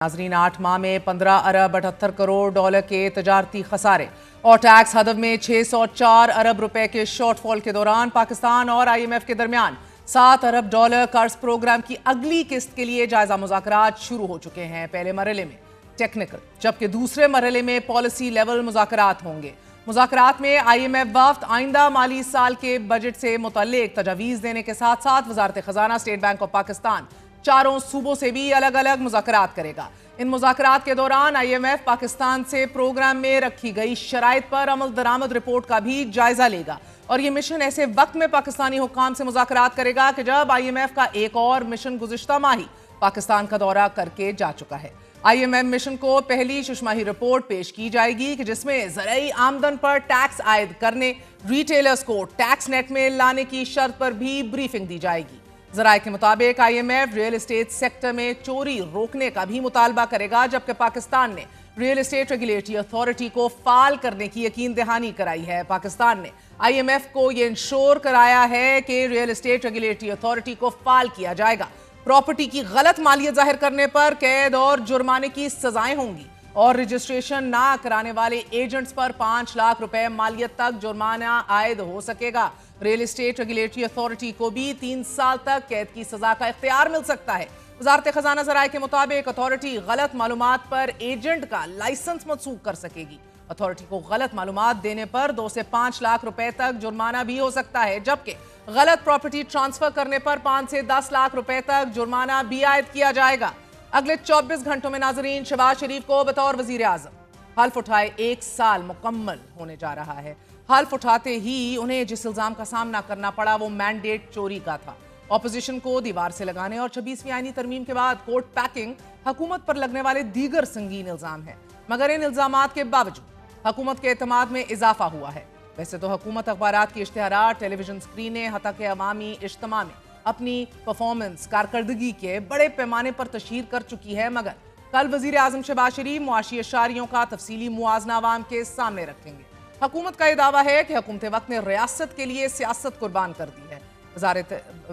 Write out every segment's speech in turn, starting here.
नाजरीन 8 माह में 15 अरब 78 करोड़ डॉलर के तजारती खसारे और टैक्स हदफ में 604 अरब रुपए के शॉर्टफॉल के दौरान पाकिस्तान और IMF के दरमियान 7 अरब डॉलर कर्ज प्रोग्राम की अगली किस्त के लिए जायजा मुज़ाकरात शुरू हो चुके हैं। पहले मरहले में टेक्निकल जबकि दूसरे मरहले में पॉलिसी लेवल मुज़ाकरात होंगे। मुज़ाकरात में IMF वफ्द आइंदा माली साल के बजट से मुतल्लिक तजावीज़ देने के साथ साथ वज़ारत ख़ज़ाना, स्टेट बैंक ऑफ पाकिस्तान चारों सूबों से भी अलग अलग मुज़ाकरात करेगा। इन मुज़ाकरात के दौरान IMF पाकिस्तान से प्रोग्राम में रखी गई शराइत पर अमल दरामद रिपोर्ट का भी जायजा लेगा और ये मिशन ऐसे वक्त में पाकिस्तानी हुक्काम से मुज़ाकरात करेगा कि जब IMF का एक और मिशन गुज़िश्ता माही पाकिस्तान का दौरा करके जा चुका है। IMF मिशन को पहली शुशमाही रिपोर्ट पेश की जाएगी कि जिसमें ज़राई आमदन पर टैक्स आयद करने, रिटेलर्स को टैक्स नेट में लाने की शर्त पर भी ब्रीफिंग दी जाएगी। ज़राए के मुताबिक IMF रियल एस्टेट सेक्टर में चोरी रोकने का भी मुतालबा करेगा, जबकि पाकिस्तान ने रियल एस्टेट रेगुलेटरी अथॉरिटी को फाल करने की यकीन दहानी कराई है। पाकिस्तान ने IMF को ये इंश्योर कराया है कि रियल एस्टेट रेगुलेटरी अथॉरिटी को फाल किया जाएगा। प्रॉपर्टी की गलत मालियत जाहिर करने पर कैद और जुर्माने की सजाएं होंगी और रजिस्ट्रेशन ना कराने वाले एजेंट्स पर 5 लाख रुपए मालियत तक जुर्माना आयद हो सकेगा। रियल एस्टेट रेगुलेटरी अथॉरिटी को भी 3 साल तक कैद की सजा का इख्तियार मिल सकता है। वज़ारत ख़ज़ाना ज़राए के मुताबिक अथॉरिटी गलत मालूमात पर एजेंट का लाइसेंस मनसूख कर सकेगी। अथॉरिटी को गलत मालूमात देने पर 2 से 5 लाख रुपए तक जुर्माना भी हो सकता है, जबकि गलत प्रॉपर्टी ट्रांसफर करने पर 5 से 10 लाख रुपए तक जुर्माना भी आयद किया जाएगा। अगले 24 घंटों में नाजरीन शहबाज शरीफ को बतौर वजीर आज़म हल्फ उठाए 1 साल मुकम्मल होने जा रहा है। हल्फ उठाते ही उन्हें जिस इल्जाम का सामना करना पड़ा वो मैंडेट चोरी का था। ऑपोजिशन को दीवार से लगाने और 26वीं आईनी तरमीम के बाद कोर्ट पैकिंग हुकूमत पर लगने वाले दीगर संगीन इल्जाम है, मगर इन इल्जामात के बावजूद हुकूमत के एतमाद में इजाफा हुआ है। वैसे तो हुकूमत अखबारात की इश्तिहारात, टेलीविजन स्क्रीनें, हत्ता के अवामी इज्तिमा में अपनी परफॉर्मेंस कारकर्दगी के बड़े पैमाने पर तशहीर कर चुकी है, मगर कल वजीर आजम शहबाज शरीफ मुआशी अशारियों का तफसीली मुआजना अवाम के सामने रखेंगे। हुकूमत का यह दावा है कि हुकूमत वक्त ने रियासत के लिए सियासत कुर्बान कर दी है।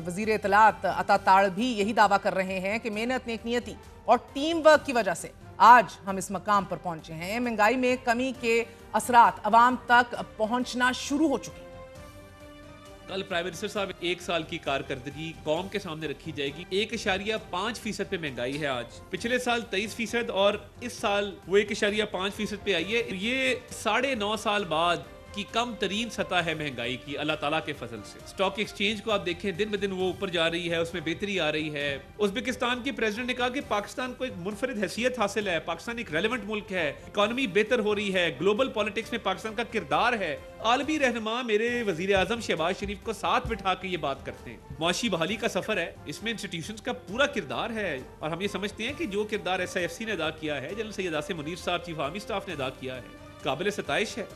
वजीर इत्तलात अता ताड़ भी यही दावा कर रहे हैं कि मेहनत, नेकनियती और टीम वर्क की वजह से आज हम इस मकाम पर पहुंचे हैं। महंगाई में कमी के असरात अवाम तक पहुंचना शुरू हो चुके हैं। कल प्राइम मिनिस्टर साहब 1 साल की कारकर्दगी कौम के सामने रखी जाएगी। 1.5% पे महंगाई है आज, पिछले साल 23% और इस साल वो 1.5% पे आई है। ये 9.5 साल बाद की कम तरीन सतह है महंगाई की, अल्लाह ताला के फजल से। स्टॉक एक्सचेंज को आप देखें, दिन ब दिन वो ऊपर जा रही है, उसमें बेहतरी आ रही है। उज़्बेकिस्तान के प्रेसिडेंट ने कहा कि पाकिस्तान को एक मुनफरिद हैसियत हासिल है, पाकिस्तान एक रेलेवेंट मुल्क है, इकॉनमी बेहतर हो रही है, ग्लोबल पॉलिटिक्स में पाकिस्तान का किरदार है। आलमी रहनुमा मेरे वजीर आजम शहबाज शरीफ को साथ बिठा के ये बात करते हैं। मुआशी बहाली का सफर है, इसमें इंस्टीट्यूशंस का पूरा किरदार है और हम ये समझते हैं कि जो किरदार SIFC ने अदा किया है, जनरल सैयद आसिम मुनीर साहब, चीफ आर्मी स्टाफ ने अदा किया है, काबिल सताइश है।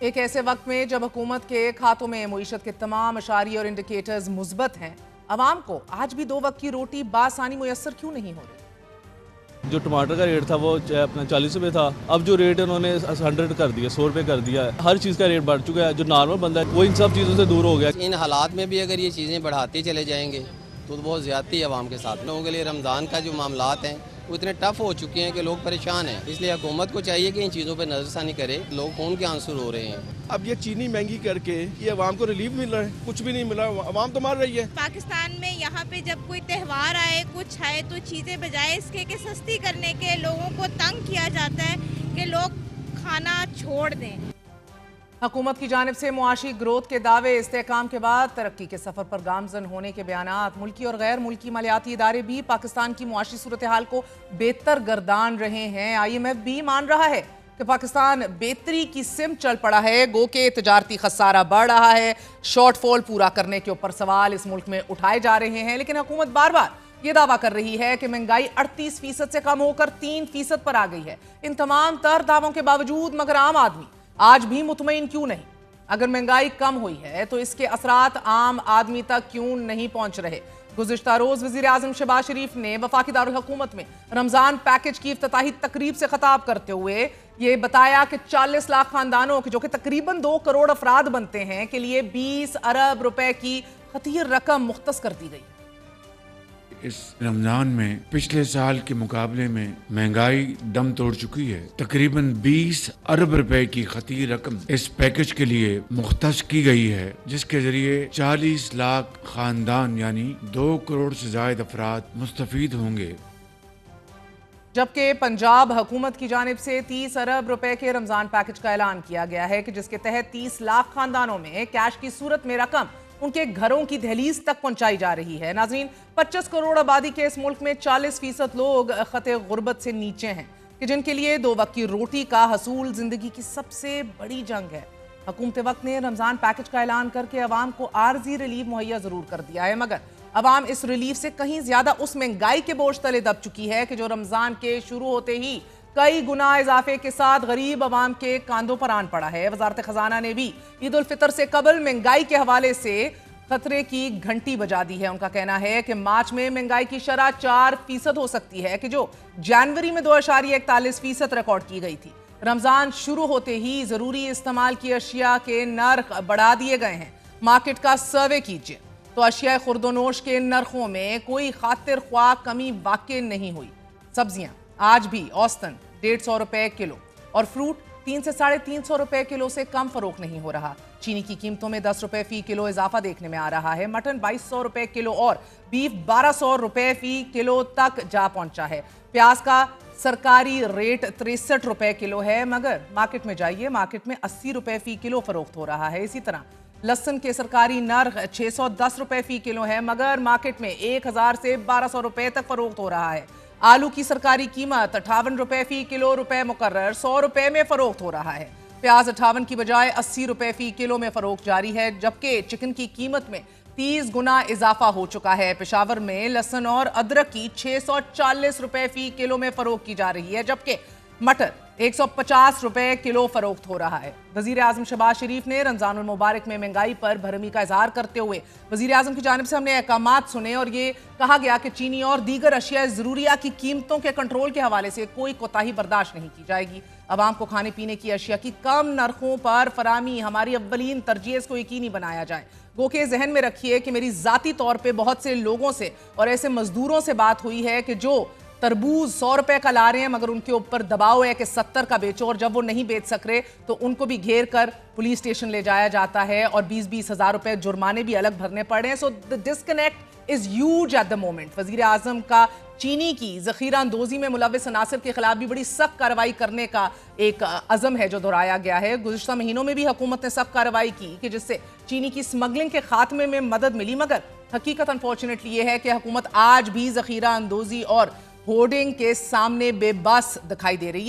एक ऐसे वक्त में जब हुकूमत के खातों में मईशत के तमाम अशारी और इंडिकेटर्स मुस्बत हैं, अवाम को आज भी 2 वक्त की रोटी बासानी मुयस्सर क्यों नहीं हो रही? जो टमाटर का रेट था वो अपना 40 रुपये था, अब जो रेट है उन्होंने 100 कर दिया, 100 रुपये कर दिया है। हर चीज़ का रेट बढ़ चुका है। जो नॉर्मल बंदा है वो इन सब चीज़ों से दूर हो गया। इन हालात में भी अगर ये चीज़ें बढ़ाते चले जाएंगे तो बहुत ज़्यादती है आवाम के साथ। लोगों के लिए रमज़ान का जो मामलात हैं वो इतने टफ हो चुके हैं कि लोग परेशान हैं। इसलिए हुकूमत को चाहिए कि इन चीज़ों पर नज़रसानी करे। लोग खून के आंसू रो रहे हैं। अब ये चीनी महंगी करके ये अवाम को रिलीफ मिल रहा है, कुछ भी नहीं मिला, अवाम तो मर रही है। पाकिस्तान में यहाँ पे जब कोई त्यौहार आए, कुछ आए, तो चीज़ें बजाय इसके कि सस्ती करने के लोगों को तंग किया जाता है कि लोग खाना छोड़ दें। हुकूमत की जानिब से मुआशी ग्रोथ के दावे, इस्तेहकाम के बाद तरक्की के सफ़र पर गामजन होने के बयानात, मुल्की और गैर मुल्की मालियाती इदारे भी पाकिस्तान की मुआशी सूरत हाल को बेहतर गर्दान रहे हैं। IMF भी मान रहा है कि पाकिस्तान बेहतरी की सिम चल पड़ा है, गो के तजारती खसारा बढ़ रहा है। शॉर्टफॉल पूरा करने के ऊपर सवाल इस मुल्क में उठाए जा रहे हैं, लेकिन हुकूमत बार बार ये दावा कर रही है कि महंगाई 38% से कम होकर 3% पर आ गई है। इन तमाम तर दावों के बावजूद मगर आम आदमी आज भी मुतमईन क्यों नहीं? अगर महंगाई कम हुई है तो इसके असरात आम आदमी तक क्यों नहीं पहुंच रहे? गुज़िश्ता रोज वज़ीर आज़म शहबाज शरीफ ने वफाकी दारुल हुकूमत में रमजान पैकेज की इफ्तिताही तकरीब से खिताब करते हुए ये बताया कि 40 लाख खानदानों के, जो कि तकरीबन 2 करोड़ अफराद बनते हैं, के लिए 20 अरब रुपए की खतीर रकम मुख्तस कर दी गई। اس رمضان میں پچھلے سال کے مقابلے میں مہنگائی دم توڑ چکی ہے۔ تقریباً 20 ارب روپے کی خطیر رقم اس پیکج کے لیے مختص کی گئی ہے، جس کے ذریعے 40 لاکھ خاندان یعنی 2 کروڑ سے زائد افراد مستفید ہوں گے۔ جبکہ پنجاب حکومت کی جانب سے 30 ارب روپے کے رمضان پیکج کا اعلان کیا گیا ہے کہ جس کے تحت 30 لاکھ خاندانوں میں کیش کی صورت میں رقم ان کے گھروں کی دہلیز تک پہنچائی جا رہی ہے۔ ناظرین، 25 کروڑ آبادی کے اس ملک میں 40% لوگ خط غربت سے نیچے ہیں کہ جن کے لیے 2 وقت کی روٹی کا حصول زندگی کی سب سے بڑی جنگ ہے۔ حکومت وقت نے رمضان پیکج کا اعلان کر کے عوام کو عارضی ریلیف مہیا ضرور کر دیا ہے، مگر عوام اس ریلیف سے کہیں زیادہ اس مہنگائی کے بوجھ تلے دب چکی ہے کہ جو رمضان کے شروع ہوتے ہی کئی گنا اضافے کے ساتھ غریب عوام کے کاندھوں پر آن پڑا ہے۔ وزارت خزانہ نے بھی عید الفطر سے قبل مہنگائی کے حوالے سے خطرے کی گھنٹی بجا دی ہے۔ ان کا کہنا ہے کہ مارچ میں مہنگائی کی شرح 4% ہو سکتی ہے کہ جو جنوری میں 2.41% ریکارڈ کی گئی تھی۔ رمضان شروع ہوتے ہی ضروری استعمال کی اشیاء کے نرخ بڑھا دیے گئے ہیں۔ مارکیٹ کا سروے کیجئے تو اشیاء خورد و نوش کے نرخوں میں کوئی خاطر خواہ کمی واقع نہیں ہوئی۔ سبزیاں آج بھی اوسطاً 150 روپے کلو اور فروٹ 300 سے 350 روپے کلو سے کم فروخت نہیں ہو رہا۔ چینی کی قیمتوں میں 10 روپے فی کلو اضافہ دیکھنے میں آ رہا ہے۔ مٹن 2200 روپے کلو اور بیف 1200 روپے فی کلو تک جا پہنچا ہے۔ پیاز کا سرکاری ریٹ 63 روپے کلو ہے، مگر مارکیٹ میں جائیے، مارکیٹ میں 80 روپے فی کلو فروخت ہو رہا ہے۔ اسی طرح لہسن کے سرکاری نرخ 610 روپے فی کلو ہے، مگر مارکیٹ میں 1000 سے 1200 روپے تک فروخت ہو رہا ہے۔ آلو کی سرکاری قیمت 58 روپے فی کلو روپے مقرر 100 روپے میں فروخت ہو رہا ہے۔ پیاز 58 کی بجائے 80 روپے فی کلو میں فروخت جاری ہے، جبکہ چکن کی قیمت میں 30 گنا اضافہ ہو چکا ہے۔ پشاور میں لہسن اور ادرک کی 640 روپے فی کلو میں فروخت کی جا رہی ہے، جبکہ مٹر 150 روپے کلو فروخت ہو رہا ہے۔ وزیر اعظم شہباز شریف نے رمضان المبارک میں مہنگائی پر بھرمی کا اظہار کرتے ہوئے وزیر اعظم کی جانب سے ہم نے احکامات سنے اور یہ کہا گیا کہ چینی اور دیگر اشیاء ضروریہ کی قیمتوں کے کنٹرول کے حوالے سے کوئی کوتاہی برداشت نہیں کی جائے گی۔ عوام کو کھانے پینے کی اشیاء کی کم نرخوں پر فراہمی ہماری اولین ترجیح، اس کو یقینی بنایا جائے۔ گو کہ ذہن میں رکھیے کہ میری ذاتی طور پہ بہت سے لوگوں سے اور ایسے مزدوروں سے بات ہوئی ہے کہ جو تربوز 100 روپے کا لا رہے ہیں مگر ان کے اوپر دباؤ ہے کہ 70 کا بیچو، اور جب وہ نہیں بیچ سک رہے تو ان کو بھی گھیر کر پولیس اسٹیشن لے جایا جاتا ہے اور 20-20 ہزار روپے جرمانے بھی الگ بھرنے پڑ رہے ہیں۔ سو the disconnect is huge at the moment۔ وزیر اعظم کا چینی کی ذخیرہ اندوزی میں ملوث عناصر کے خلاف بھی بڑی سخت کارروائی کرنے کا ایک عزم ہے جو دہرایا گیا ہے۔ گزشتہ مہینوں میں بھی حکومت نے سخت کارروائی کی کہ جس سے چینی کی سمگلنگ کے خاتمے میں مدد ملی، مگر حقیقت انفارچونیٹلی یہ ہے کہ حکومت آج بھی ذخیرہ اندوزی اور ہورڈنگ کے سامنے بے بس دکھائی دے رہی ہے۔